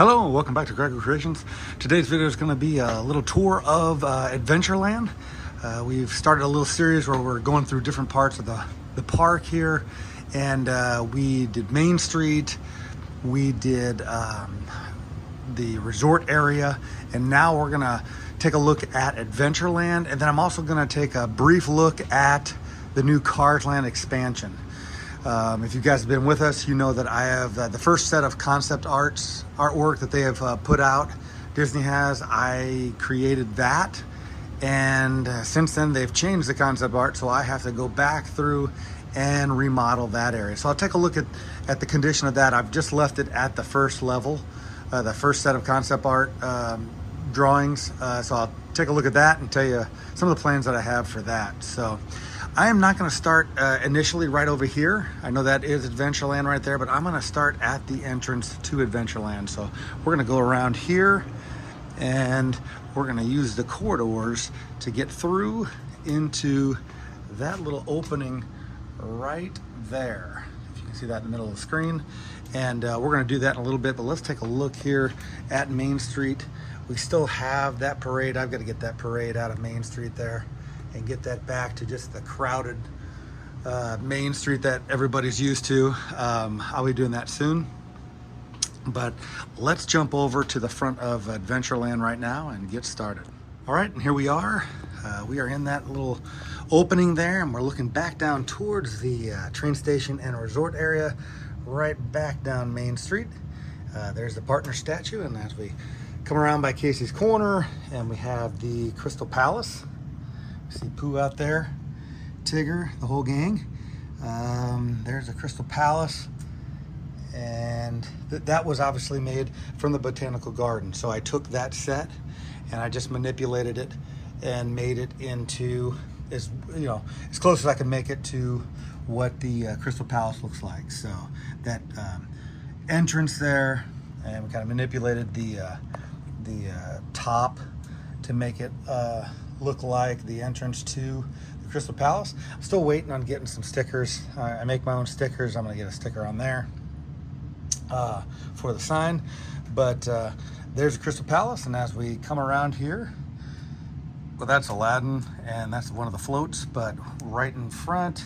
Hello and welcome back to Gregor Creations. Today's video is going to be a little tour of Adventureland. We've started a little series where we're going through different parts of the park here, and we did Main Street, we did the resort area, and now we're going to take a look at Adventureland, and then I'm also going to take a brief look at the new Cars Land expansion. If you guys have been with us, you know that I have the first set of concept artwork that they have put out. Disney has. I created that, and since then they've changed the concept art, so I have to go back through and remodel that area. So I'll take a look at the condition of that. I've just left it at the first level, the first set of concept art drawings. So I'll take a look at that and tell you some of the plans that I have for that. So I am not going to start initially right over here. I know that is Adventureland right there, but I'm going to start at the entrance to Adventureland. So we're going to go around here, and we're going to use the corridors to get through into that little opening right there. If you can see that in the middle of the screen. And we're going to do that in a little bit, but let's take a look here at Main Street. We still have that parade. I've got to get that parade out of Main Street there and get that back to just the crowded Main Street that everybody's used to. I'll be doing that soon. But let's jump over to the front of Adventureland right now and get started. All right, and here we are. We are in that little opening there, and we're looking back down towards the train station and resort area, right back down Main Street. There's the partner statue, and as we come around by Casey's Corner, and we have the Crystal Palace. See Pooh out there, Tigger, the whole gang. There's the Crystal Palace, and that was obviously made from the Botanical Garden. So I took that set and I just manipulated it and made it into as close as I can make it to what the Crystal Palace looks like. So that entrance there, and we kind of manipulated the top to make it look like the entrance to the Crystal Palace. I'm still waiting on getting some stickers. I make my own stickers. I'm going to get a sticker on there for the sign. But there's the Crystal Palace, and as we come around here, well, that's Aladdin, and that's one of the floats, but right in front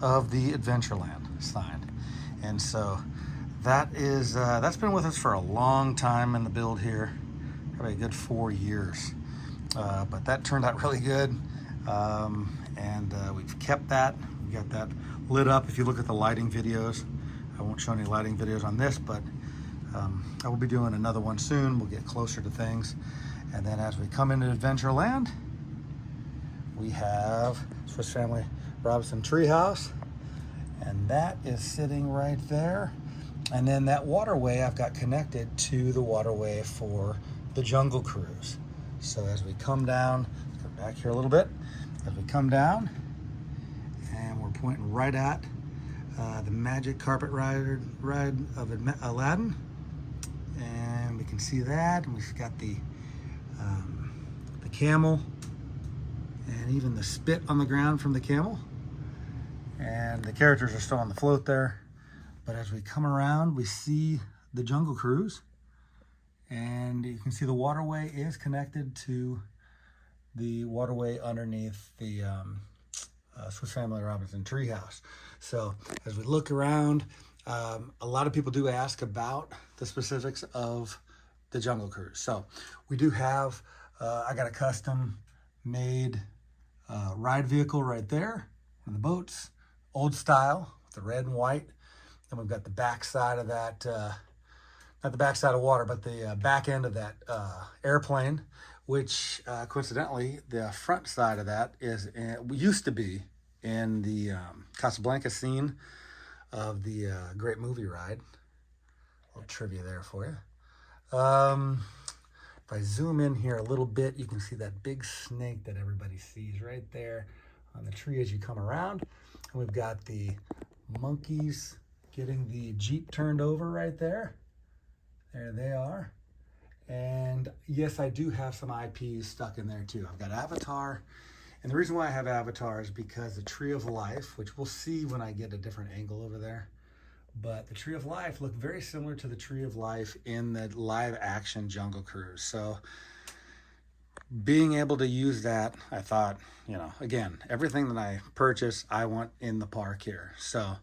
of the Adventureland sign. And so that is that's been with us for a long time in the build here, probably a good 4 years. But that turned out really good, and we've kept that. We got that lit up. If you look at the lighting videos, I won't show any lighting videos on this, but I will be doing another one soon. We'll get closer to things. And then as we come into Adventureland, we have Swiss Family Robinson Treehouse, and that is sitting right there. And then that waterway I've got connected to the waterway for the Jungle Cruise. So as we come down, let's go back here a little bit. As we come down, and we're pointing right at the magic carpet ride of Aladdin. And we can see that, and we've got the camel, and even the spit on the ground from the camel. And the characters are still on the float there. But as we come around, we see the Jungle Cruise. And you can see the waterway is connected to the waterway underneath the Swiss Family Robinson Treehouse. So as we look around, a lot of people do ask about the specifics of the Jungle Cruise. So we do have, I got a custom made ride vehicle right there in the boats, old style with the red and white. Then we've got the back side of that, not the back side of water, but the back end of that airplane, which coincidentally, the front side of that used to be in the Casablanca scene of the Great Movie Ride. A little trivia there for you. If I zoom in here a little bit, you can see that big snake that everybody sees right there on the tree as you come around. And we've got the monkeys getting the Jeep turned over right there. There they are. And yes, I do have some IPs stuck in there too. I've got Avatar. And the reason why I have Avatar is because the Tree of Life, which we'll see when I get a different angle over there, But the Tree of Life looked very similar to the Tree of Life in the live action Jungle Cruise. So being able to use that, I thought, you know, again, everything that I purchase, I want in the park here. So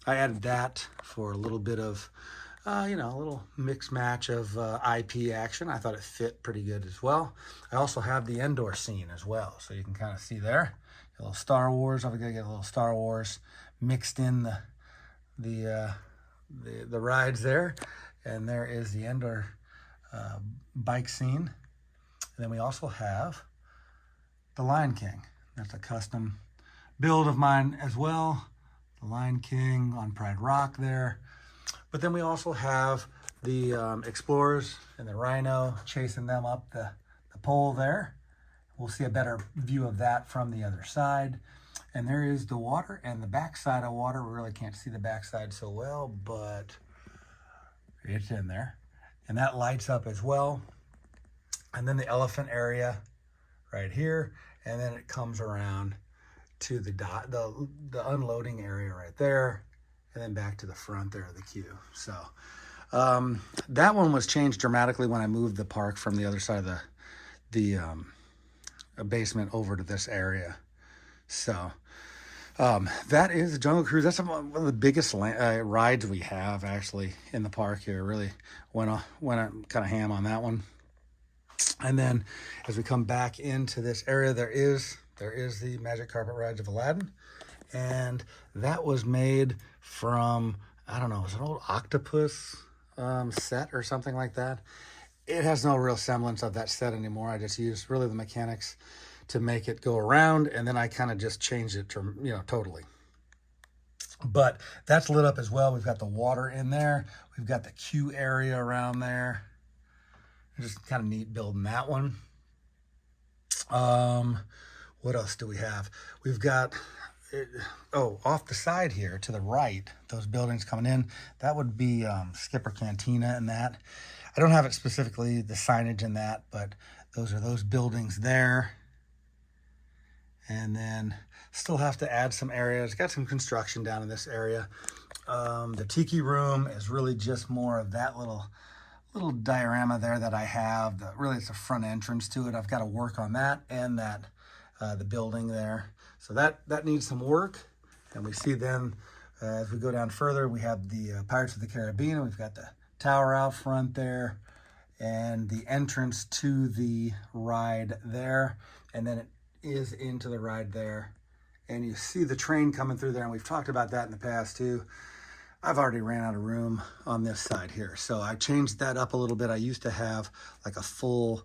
I added that for a little bit of, you know, a little mix match of IP action. I thought it fit pretty good as well. I also have the Endor scene as well. So you can kind of see there, a little Star Wars. I'm gonna get a little Star Wars mixed in the rides there. And there is the Endor bike scene. And then we also have the Lion King. That's a custom build of mine as well. The Lion King on Pride Rock there. But then we also have the Explorers and the Rhino chasing them up the pole there. We'll see a better view of that from the other side. And there is the water and the backside of water. We really can't see the backside so well, but it's in there. And that lights up as well. And then the elephant area right here. And then it comes around to the unloading area right there. And then back to the front there of the queue. So that one was changed dramatically when I moved the park from the other side of the basement over to this area. So that is the Jungle Cruise. That's one of the biggest rides we have actually in the park here. Really went kind of ham on that one. And then as we come back into this area, there is the Magic Carpet Rides of Aladdin. And that was made from, I don't know, it's an old octopus set or something like that. It has no real semblance of that set anymore. I just used really the mechanics to make it go around, and then I kind of just changed it to, you know, totally. But that's lit up as well. We've got the water in there. We've got the queue area around there. Just kind of neat building that one. What else do we have? We've got, off the side here to the right, those buildings coming in, that would be Skipper Cantina and that. I don't have it specifically, the signage in that, but those are those buildings there. And then still have to add some areas. Got some construction down in this area. The Tiki Room is really just more of that little diorama there that I have. Really, it's a front entrance to it. I've got to work on that and that the building there. So that needs some work. And we see then as we go down further, we have the Pirates of the Caribbean. We've got the tower out front there and the entrance to the ride there. And then it is into the ride there. And you see the train coming through there. And we've talked about that in the past too. I've already ran out of room on this side here. So I changed that up a little bit. I used to have like a full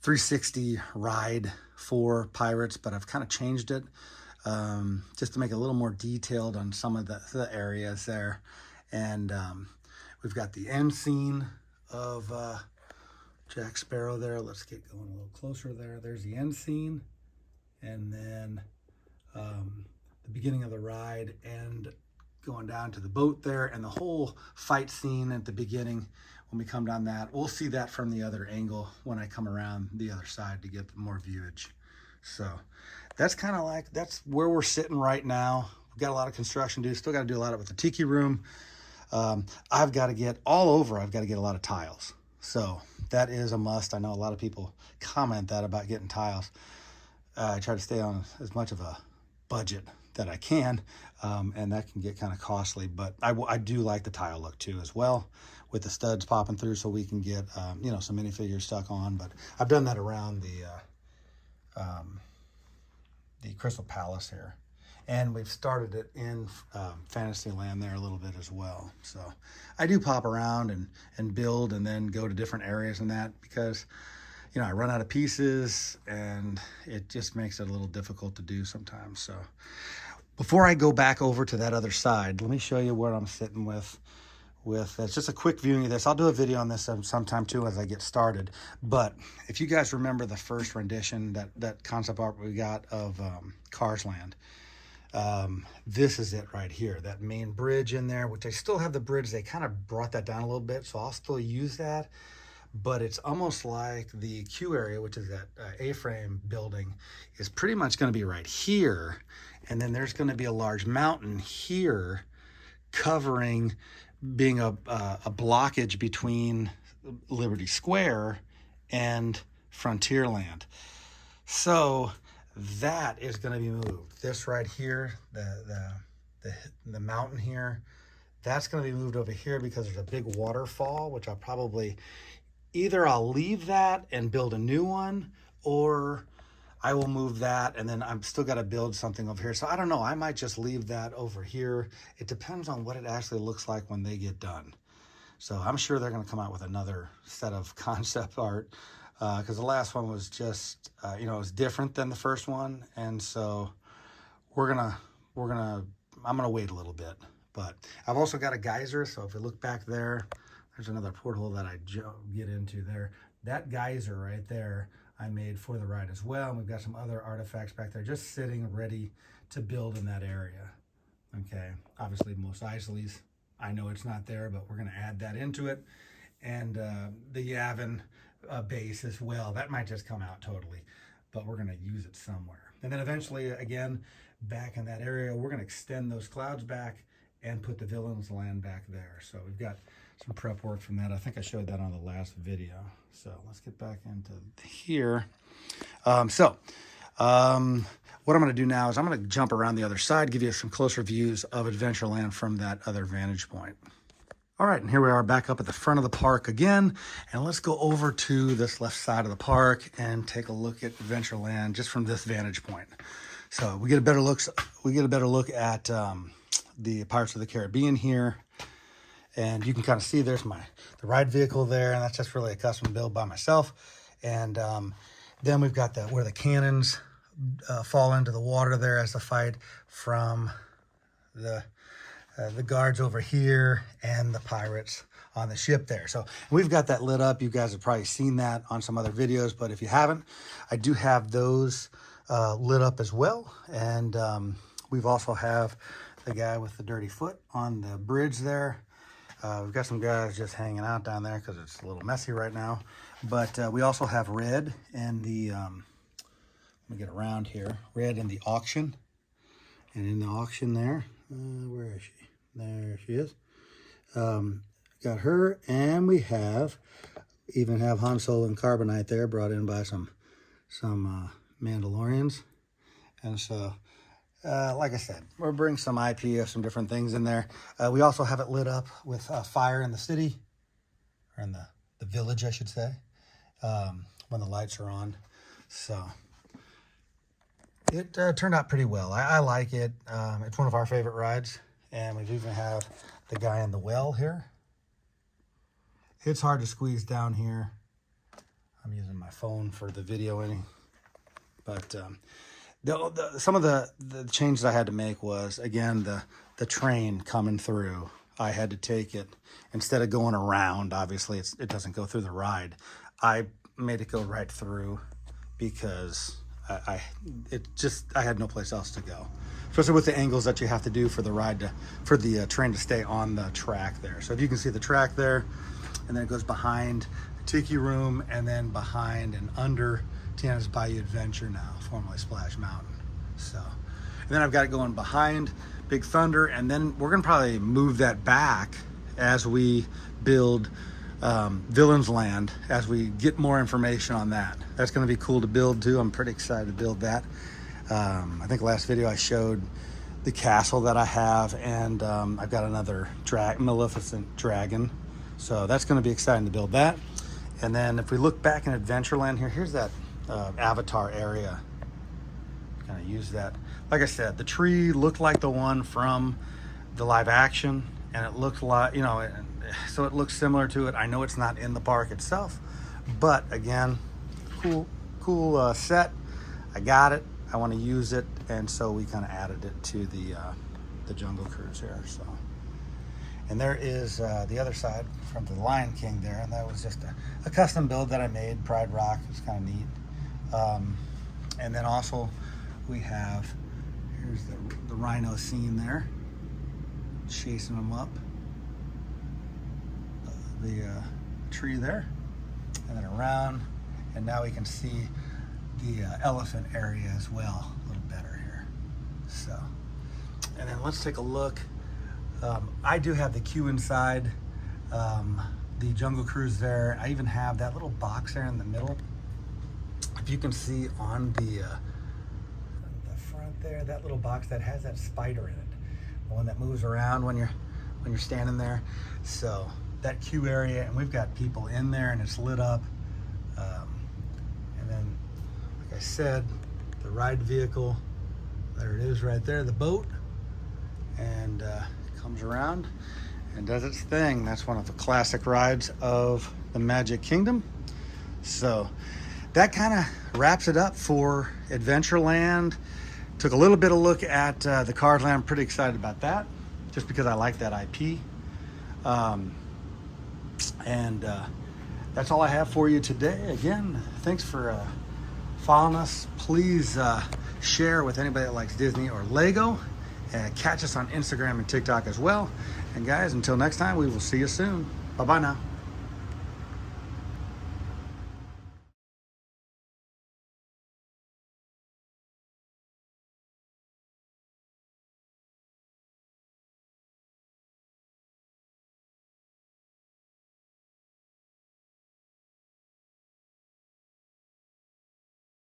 360 ride for Pirates, but I've kind of changed it just to make it a little more detailed on some of the areas there. And we've got the end scene of Jack Sparrow there. Let's get going a little closer there. There's the end scene. And then the beginning of the ride and going down to the boat there, and the whole fight scene at the beginning when we come down that. We'll see that from the other angle when I come around the other side to get more viewage. So that's kind of like, that's where we're sitting right now. We've got a lot of construction to do. Still got to do a lot of it with the Tiki Room. I've got to get all over. I've got to get a lot of tiles. So that is a must. I know a lot of people comment that about getting tiles. I try to stay on as much of a budget that I can, and that can get kind of costly, but I do like the tile look too as well, with the studs popping through so we can get you know, some minifigures stuck on. But I've done that around the Crystal Palace here, and we've started it in Fantasyland there a little bit as well. So I do pop around and build and then go to different areas and that, because you know, I run out of pieces and it just makes it a little difficult to do sometimes. So before I go back over to that other side, let me show you where I'm sitting with it's just a quick viewing of this. I'll do a video on this sometime too as I get started. But if you guys remember the first rendition, that concept art we got of Cars Land, this is it right here, that main bridge in there, which I still have the bridge. They kind of brought that down a little bit, so I'll still use that. But it's almost like the queue area, which is that A-frame building, is pretty much going to be right here. And then there's going to be a large mountain here covering, being a blockage between Liberty Square and Frontierland. So that is going to be moved. This right here, the mountain here, that's going to be moved over here because there's a big waterfall, which I'll probably I'll leave that and build a new one, or I will move that, and then I'm still got to build something over here. So I don't know. I might just leave that over here. It depends on what it actually looks like when they get done. So I'm sure they're going to come out with another set of concept art, because the last one was just, it was different than the first one. And so I'm gonna wait a little bit. But I've also got a geyser. So if you look back there, there's another porthole that I get into there. That geyser right there, I made for the ride as well. And we've got some other artifacts back there just sitting ready to build in that area. Okay, obviously Mos Eisley's, I know it's not there, but we're gonna add that into it. And the Yavin base as well. That might just come out totally, but we're gonna use it somewhere. And then eventually, again, back in that area, we're gonna extend those clouds back and put the Villains Land back there. So we've got some prep work from that. I think I showed that on the last video. So let's get back into here. What I'm going to do now is I'm going to jump around the other side, give you some closer views of Adventureland from that other vantage point. All right, and here we are back up at the front of the park again, and let's go over to this left side of the park and take a look at Adventureland just from this vantage point. So we get a better look at the Pirates of the Caribbean here. And you can kind of see there's the ride vehicle there, and that's just really a custom build by myself. And then we've got where the cannons fall into the water there as the fight from the guards over here and the pirates on the ship there. So we've got that lit up. You guys have probably seen that on some other videos, but if you haven't, I do have those lit up as well. And we've also have the guy with the dirty foot on the bridge there. We've got some guys just hanging out down there because it's a little messy right now. But we also have Red and the, let me get around here, Red in the auction. And in the auction there, where is she? There she is. Got her, and we even have Han Solo and Carbonite there, brought in by some Mandalorians. And so, like I said, we'll bring some IP of some different things in there. We also have it lit up with fire in the city, or in the village, I should say, when the lights are on. So it turned out pretty well. I like it. It's one of our favorite rides. And we even have the guy in the well here. It's hard to squeeze down here. I'm using my phone for the videoing. But some of the changes I had to make was, again, the train coming through. I had to take it, instead of going around, obviously it doesn't go through the ride. I made it go right through because I had no place else to go, especially with the angles that you have to do for the train to stay on the track there. So if you can see the track there, and then it goes behind the Tiki Room, and then behind and under Tiana's Bayou Adventure now, formerly Splash Mountain. So, and then I've got it going behind Big Thunder, and then we're gonna probably move that back as we build Villains Land, as we get more information on that. That's gonna be cool to build too. I'm pretty excited to build that. I think last video I showed the castle that I have, and I've got another Maleficent dragon. So that's gonna be exciting to build that. And then if we look back in Adventureland here, here's that avatar area. Kind of use that. Like I said, the tree looked like the one from the live action, and it looked like, so it looks similar to it. I know it's not in the park itself, but again, cool set. I got it. I want to use it, and so we kind of added it to the Jungle Cruise here. So, and there is the other side from the Lion King there, and that was just a custom build that I made. Pride Rock. It's kind of neat. And then also we have, here's the rhino scene there, chasing them up the tree there, and then around, and now we can see the elephant area as well a little better here. So, and then let's take a look I do have the queue inside, the Jungle Cruise there. I even have that little box there in the middle. If you can see on the front there, that little box that has that spider in it, the one that moves around when you're standing there. So that queue area, and we've got people in there, and it's lit up. And then, like I said, the ride vehicle, there it is right there, the boat, and it comes around and does its thing. That's one of the classic rides of the Magic Kingdom. So that kind of wraps it up for Adventureland. Took a little bit of look at the Cars Land. I'm pretty excited about that, just because I like that IP. That's all I have for you today. Again, thanks for following us. Please share with anybody that likes Disney or Lego. Catch us on Instagram and TikTok as well. And guys, until next time, we will see you soon. Bye-bye now.